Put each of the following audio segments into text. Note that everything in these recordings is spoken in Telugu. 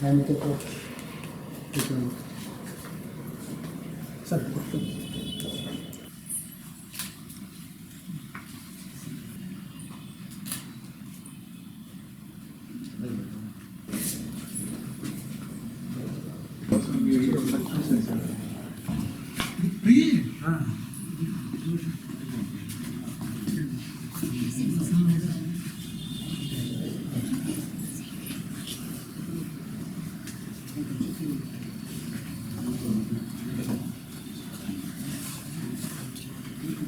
సార్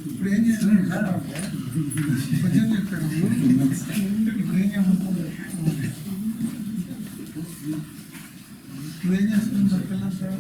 ఇప్పుడు ఏం చేస్తున్నాను సార్ కొంచెం చెప్పాను ఇప్పుడు ఏం చేయమంటారు ఇప్పుడు ఏం చేస్తున్నాను సార్ పిల్లలు sir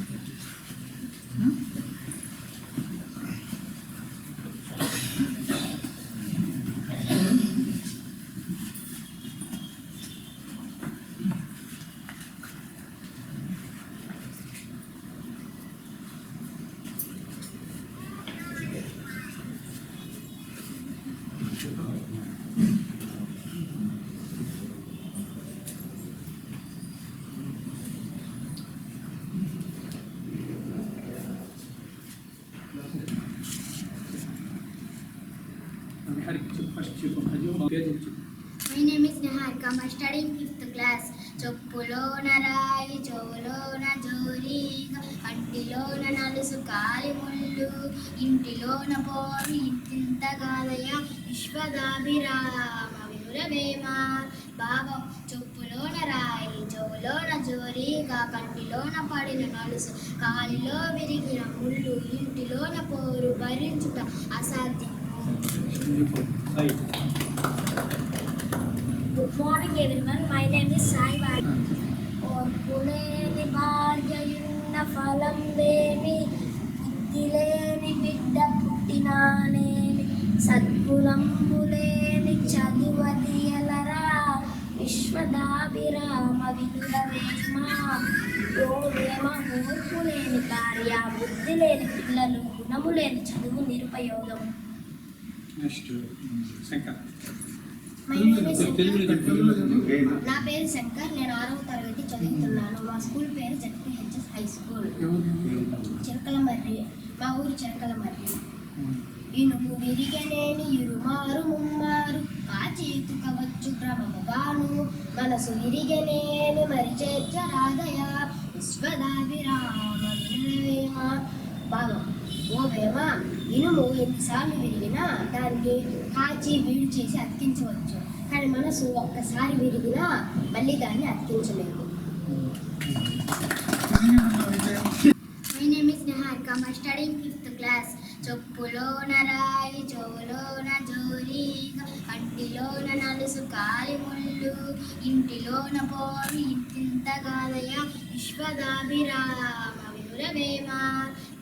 My name is Niharika. I'm studying 5th class. చొప్పులోన రాయి చెవులోన జోరీగా కంటిలోన నలుసు కాలి ముళ్ళు ఇంటిలోన పోరు ఇంతింత గాదయ విశ్వదాభిరామ వినురవేమ భావం చొప్పులోన రాయి చెవులోన జోరీగా కంటిలోన పడిన నలుసు కాలిలో విరిగిన ముళ్ళు ఇంటిలోన పోరు భరించుట అసాధ్యం. Good morning everyone, my name is Sai Vadi. ఓర్పులేని భార్యయున్న ఫలం లేని బుద్ధిలేని బిడ్డ పుట్టినానేమి సద్గుణంబులేని చదువదియలరా విశ్వదాభిరామ వినురవేమ ఓవేమ ఓర్పులేని భార్య బుద్ధి లేని పిల్లలు గుణము లేని చదువు నిరుపయోగం. నా పేరు శంకర్. నేను 6వ తరగతి చదువుతున్నాను. మా స్కూల్ పేరు ZPHS హై స్కూల్ చిరకలమర్రి. మా ఊరు చిరకలమర్రి. ఇనుము విరిగనేని ఇరుమారు ముమ్మారు కాచేతుకవచ్చు క్రమముగాను మనసు విరిగనేని మరి చేర్చరాదయ విశ్వదాభిరామ వినురవేమ భావం ఓ వేమ ఇనుము ఎన్నిసార్లు విరిగినా దాన్ని కాచి వేడి చేసి అతికించవచ్చు, కానీ మనసు ఒక్కసారి విరిగినా మళ్ళీ దాన్ని అతికించలేదు. My name is Niharika. I'm studying 5th class. చొప్పులోన రాయి చెవులోన జోరీగా కంటిలోన నలుసు కాలి ముళ్ళు ఇంటిలోన పోరు ఇంతింత గాదయ విశ్వదాభిరామ వినురవేమ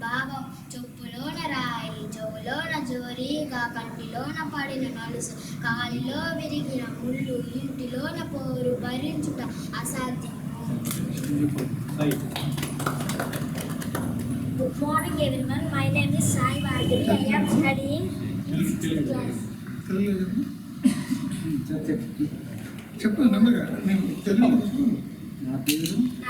భావం చొప్పులోన రాయి చెవులోన జోరీగా కంటిలోన పడిన నలుసు కాలిలో విరిగిన ముళ్ళు ఇంటిలోన పోరు భరించుట అసాధ్యం. Good morning everyone, my name is Sai Vadi. I am studying in 6th class. చెప్పు నెమ్మదిగా నేను తెలుగు నా పేరు